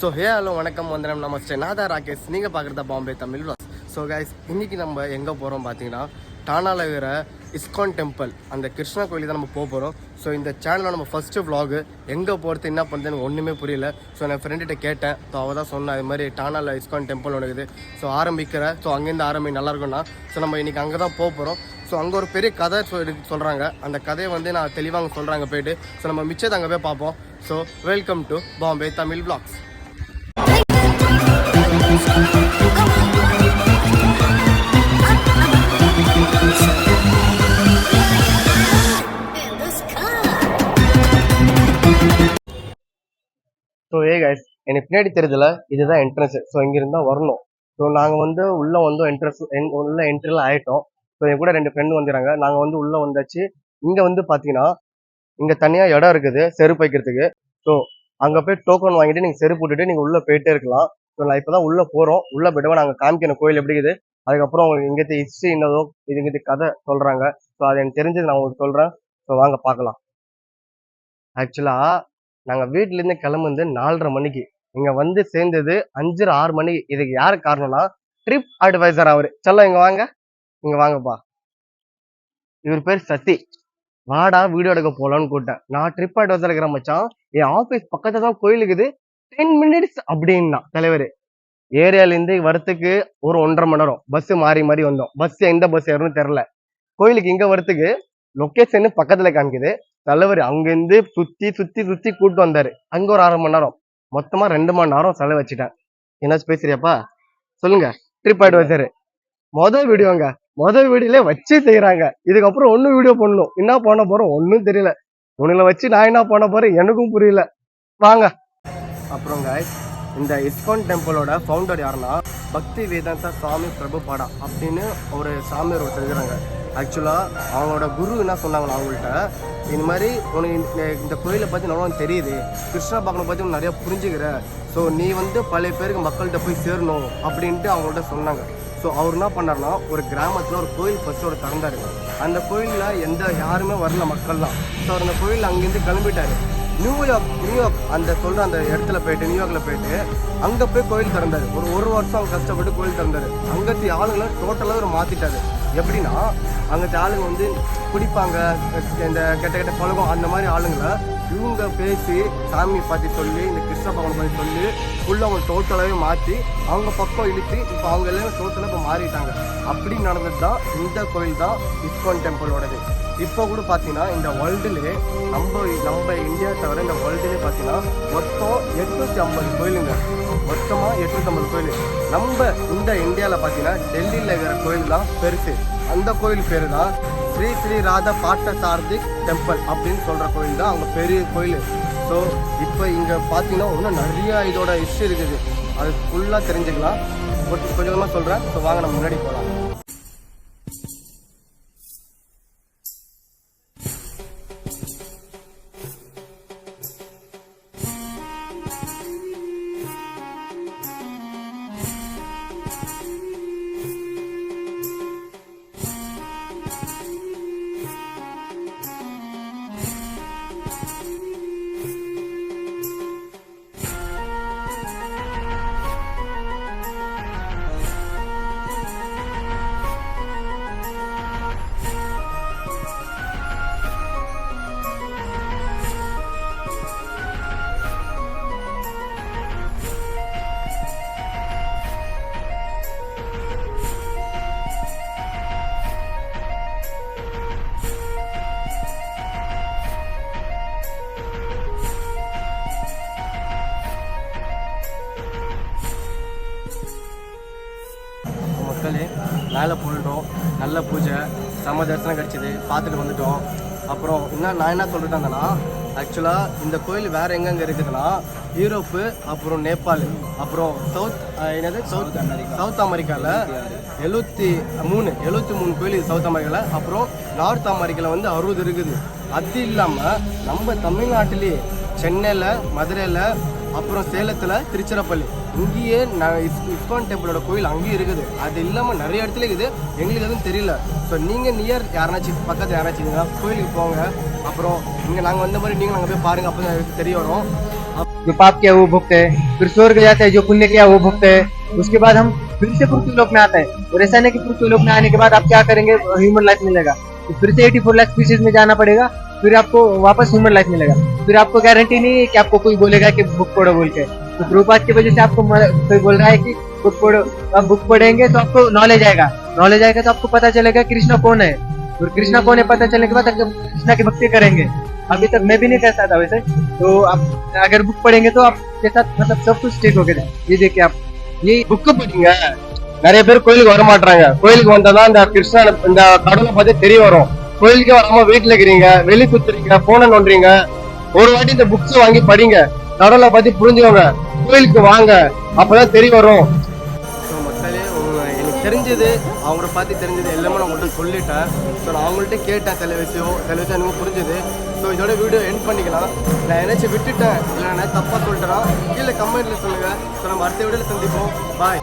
So hello வணக்கம் வந்தனம் நமஸ்தே. நான் தான் ராகேஷ். நீங்கள் பார்க்குறதா Bombay Tamil vlogs. So guys, இன்றைக்கி நம்ம எங்கே போகிறோம் பார்த்தீங்கன்னா, டானாவில் இருக்கிற இஸ்கான் டெம்பிள், அந்த கிருஷ்ணா கோயிலுக்கு தான் நம்ம போக போகிறோம். ஸோ இந்த சேனலில் நம்ம ஃபஸ்ட்டு vlog எங்கே போகிறது என்ன பண்ணுறது எனக்கு ஒன்றுமே புரியல. ஸோ நான் ஃப்ரெண்டுகிட்ட கேட்டேன். ஸோ அவள் தான் சொன்னேன், இது மாதிரி டானாவில் இஸ்கான் டெம்பிள் ஒன்று ஸோ ஆரம்பிக்கிறேன். ஸோ அங்கேருந்து ஆரம்பி நல்லாயிருக்கும்னா. ஸோ நம்ம இன்றைக்கி அங்கே தான் போக போகிறோம். ஸோ அங்கே ஒரு பெரிய கதை சொல்கிறாங்க. அந்த கதையை வந்து நான் தெளிவாக சொல்கிறாங்க போயிட்டு. ஸோ நம்ம மிச்சத்தை அங்கே போய் பார்ப்போம். So welcome to Bombay Tamil vlogs. So guys, எனக்கு பின்னாடி தெரியுதுல, இதுதான் என்ட்ரன்ஸ். ஸோ இங்கிருந்தா வரணும். ஸோ நாங்கள் வந்து உள்ளே வந்து உள்ள என்ட்ரிலாம் ஆகிட்டோம். ஸோ என் கூட 2 ஃப்ரெண்டு வந்துடுறாங்க. நாங்கள் வந்து உள்ளே வந்தாச்சு. இங்கே வந்து பார்த்தீங்கன்னா, இங்கே தனியாக இடம் இருக்குது செருப்பு வைக்கிறதுக்கு. ஸோ அங்கே போய் டோக்கன் வாங்கிட்டு நீங்கள் செருப்பு போட்டுட்டு நீங்கள் உள்ளே போயிட்டே இருக்கலாம். ஸோ நான் இப்போ தான் உள்ளே போகிறோம். உள்ளே போய்ட்டு நாங்கள் காமிக்கணும் கோயில் எப்படி இருக்குது. அதுக்கப்புறம் உங்களுக்கு இங்கே ஹிஸ்ட்ரி என்னதோ இதுங்கிட்ட கதை சொல்கிறாங்க. ஸோ அது எனக்கு தெரிஞ்சது நான் உங்களுக்கு சொல்கிறேன். ஸோ வாங்க பார்க்கலாம். ஆக்சுவலாக நாங்கள் வீட்டிலேருந்து கிளம்புந்து 4:30 மணிக்கு, இங்கே வந்து சேர்ந்தது 5 6 மணிக்கு. இதுக்கு யார் காரணம்னா, ட்ரிப் அட்வைசர் அவர். சொல்ல இங்கே வாங்கப்பா. இவர் பேர் சத்தி. வாடா வீடியோ எடுக்க போகலான்னு கூப்பிட்டேன். நான் ட்ரிப் அட்வைசர் இருக்கிற மச்சான், என் ஆஃபீஸ் பக்கத்தில் தான் கோயிலுக்குது, 10 minutes அப்படின்னா தலைவர். ஏரியாலேருந்து வரத்துக்கு ஒரு 1.5 மணி நேரம். பஸ்ஸு மாறி வந்தோம். பஸ் எந்த பஸ் ஏறணும்னு தெரில. கோயிலுக்கு இங்கே வரத்துக்கு லொக்கேஷன் பக்கத்தில் காமிக்குது. தலைவர் அங்கேருந்து சுற்றி கூப்பிட்டு வந்தார். அங்கே ஒரு 1/2 மணி நேரம். மொத்தமாக 2 மணி நேரம் செலவு வச்சுட்டேன். என்னாச்சும் பேசுறியாப்பா? சொல்லுங்க. ட்ரிப் அட்வைசர் மொதல் வீடியோல வச்சு செய்யறாங்க. இதுக்கப்புறம் ஒன்னும் வீடியோ பண்ணணும். என்ன பண்ண போறோம் ஒன்னும் தெரியல. உன்னை வச்சு நான் என்ன பண்ண போறேன் எனக்கும் புரியல. வாங்க. அப்புறம் இந்த இஸ்கான் டெம்பிளோட ஃபவுண்டர் யாருன்னா, பக்தி வேதாந்தா சுவாமி பிரபுபாடா அப்படின்னு ஒரு சாமியார் ஒருத்தர் இருக்கிறாங்க. ஆக்சுவலாக அவங்களோட குரு என்ன சொன்னாங்களா அவங்கள்ட்ட, இந்த மாதிரி உனக்கு இந்த கோயிலை பற்றி நல்லா தெரியுது, கிருஷ்ணா பகவானை பற்றி நிறையா புரிஞ்சுக்கிற, ஸோ நீ வந்து பழைய பேருக்கு மக்கள்கிட்ட போய் சேரணும் அப்படின்ட்டு அவங்கள்ட்ட சொன்னாங்க. ஸோ அவர் என்ன பண்ணார்னா, ஒரு கிராமத்தில் ஒரு கோயில் ஃபஸ்ட்டோட திறந்தாரு. அந்த கோயிலில் யாருமே வரல மக்கள்லாம். ஸோ அவர் அந்த கோயிலில் அங்கேருந்து கிளம்பிட்டாரு. நியூயார்க் அந்த இடத்துல போயிட்டு, நியூயார்க்கில் போயிட்டு அங்கே போய் கோயில் திறந்தாரு. ஒரு வருஷம் அவங்க கஷ்டப்பட்டு கோயில் திறந்தாரு. அங்கத்தி ஆளுங்களை டோட்டலாக ஒரு மாற்றிட்டாரு. எப்படின்னா, அங்கத்தி ஆளுங்க வந்து குடிப்பாங்க, இந்த கெட்ட பழகம், அந்த மாதிரி ஆளுங்களை இவங்க பேசி சாமி பற்றி சொல்லி, இந்த கிருஷ்ண பகவானை பற்றி சொல்லி ஃபுல்லாக அவங்க டோட்டலாகவே மாற்றி அவங்க பக்கம் இழுத்து இப்போ அவங்க எல்லாம் டோட்டலாக இப்போ மாறிட்டாங்க. அப்படி நடந்தது தான் இந்த கோயில் தான் இஸ்கான் டெம்பிளோடது. இப்போ கூட பார்த்தீங்கன்னா இந்த வேர்ல்டுலே நம்ம இந்தியா தவிர இந்த வேர்ல்டுலே பார்த்தீங்கன்னா மொத்தம் 850 கோயிலுங்க. மொத்தமாக 850 கோயில். நம்ம இந்த இந்தியாவில் பார்த்தீங்கன்னா டெல்லியில் இருக்கிற கோயில் தான் பெருசு. அந்த கோயில் பேர் தான் ஸ்ரீ ராதா பாட்ட சாரதிக் டெம்பிள் அப்படின்னு சொல்கிற கோயில் தான் அங்கே பெரிய கோயில். ஸோ இப்போ இங்கே பார்த்தீங்கன்னா இன்னும் நிறையா இதோட ஹிஸ்ட்ரி இருக்குது. அது ஃபுல்லாக தெரிஞ்சுக்கலாம். கொஞ்சம் கொஞ்சமாக சொல்கிறேன். ஸோ வாங்க நம்ம முன்னாடி போகலாம். மேலே போயிட்டோம். நல்ல பூஜை, செம தரிசனம் கிடச்சிது. பார்த்துட்டு வந்துட்டோம். அப்புறம் நான் என்ன சொல்லிட்டு இருந்தேன்னா, ஆக்சுவலாக இந்த கோயில் வேறு எங்கெங்கே இருக்குதுன்னா, யூரோப்பு, அப்புறம் நேபாள், அப்புறம் சவுத் அமெரிக்காவில் 73 கோயில் சவுத் அமெரிக்காவில். அப்புறம் நார்த் அமெரிக்காவில் வந்து 60 இருக்குது. அது இல்லாமல் நம்ம தமிழ்நாட்டிலேயே சென்னையில், மதுரையில், அப்புறம் சேலத்தில், திருச்சிராப்பள்ளி, இங்கேயே இஸ்கான் டெம்பிளோட கோயில் அங்கேயும் இருக்குது. அது இல்லாமல் நிறைய இடத்துல இருக்குது. எங்களுக்கு எதுவும் தெரியல. ஸோ நீங்கள் நியர் யாருனாச்சும் பக்கத்தில் யாராச்சும் கோயிலுக்கு போங்க. அப்புறம் இங்கே நாங்கள் வந்த மாதிரி நீங்கள் அங்கே போய் பாருங்கள். அப்போ தான் தெரிய வரும். जो पाप किया वो भुगते हैं, फिर स्वर्ग जाते हैं, जो पुण्य किया वो भुगते हैं। उसके बाद हम फिर से पृथ्वी लोक में आते हैं, और ऐसा नहीं कि पृथ्वी लोक में आने के बाद आप क्या करेंगे, ह्यूमन लाइफ मिलेगा, तो फिर से 84 लाख स्पीशीज में जाना पड़ेगा, फिर आपको वापस ह्यूमन लाइफ मिलेगा। फिर आपको गारंटी नहीं है कि आपको कोई बोलेगा कि बुक पढ़ो बोल के। तो प्रभुपाद की वजह से आपको कोई बोल रहा है कि बुक पढ़ो, आप बुक पढ़ेंगे तो आपको नॉलेज आएगा, नॉलेज आएगा तो आपको पता चलेगा कृष्णा कौन है, और कृष्णा कौन है पता चलने के बाद आप कृष्णा की भक्ति करेंगे। अभी तक मैं भी नहीं करता था वैसे, तो आप अगर बुक पढ़ेंगे तो आपके साथ मतलब सब कुछ ठीक हो गया। ये देखिए आप ये புக்கு படிங்க. நிறைய பேர் கோயிலுக்கு வர மாட்டாங்க. கோயிலுக்கு வந்தாதான் இந்த கிருஷ்ணன் இந்த கடவுளை பத்தி தெரிய வரும். கோயிலுக்கு வராம வீட்டுல இருக்கிறீங்க, வெளி குத்துறீங்க, போன நோண்டுறீங்க. ஒரு வாட்டி இந்த புக்ஸ் வாங்கி படிங்க, கடவுளை பத்தி புரிஞ்சுக்கோங்க, கோயிலுக்கு வாங்க, அப்பதான் தெரிய வரும். ஸோ மக்களே எனக்கு தெரிஞ்சது அவங்கள பார்த்து தெரிஞ்சது எல்லாமே நான் உங்கள்கிட்ட சொல்லிட்டேன். ஸோ நான் அவங்கள்ட்ட கேட்டேன் சில விஷயம் எனக்கு புரிஞ்சுது. ஸோ இதோட வீடியோ எண்ட் பண்ணிக்கலாம். நான் ஏதாச்சும் விட்டுட்டேன் இல்லை நான் தப்பாக சொல்லிட்டேன்னா கீழே கமெண்ட்டில் சொல்லுங்கள். ஸோ நம்ம அடுத்த வீடியோவில் சந்திப்போம். பாய்.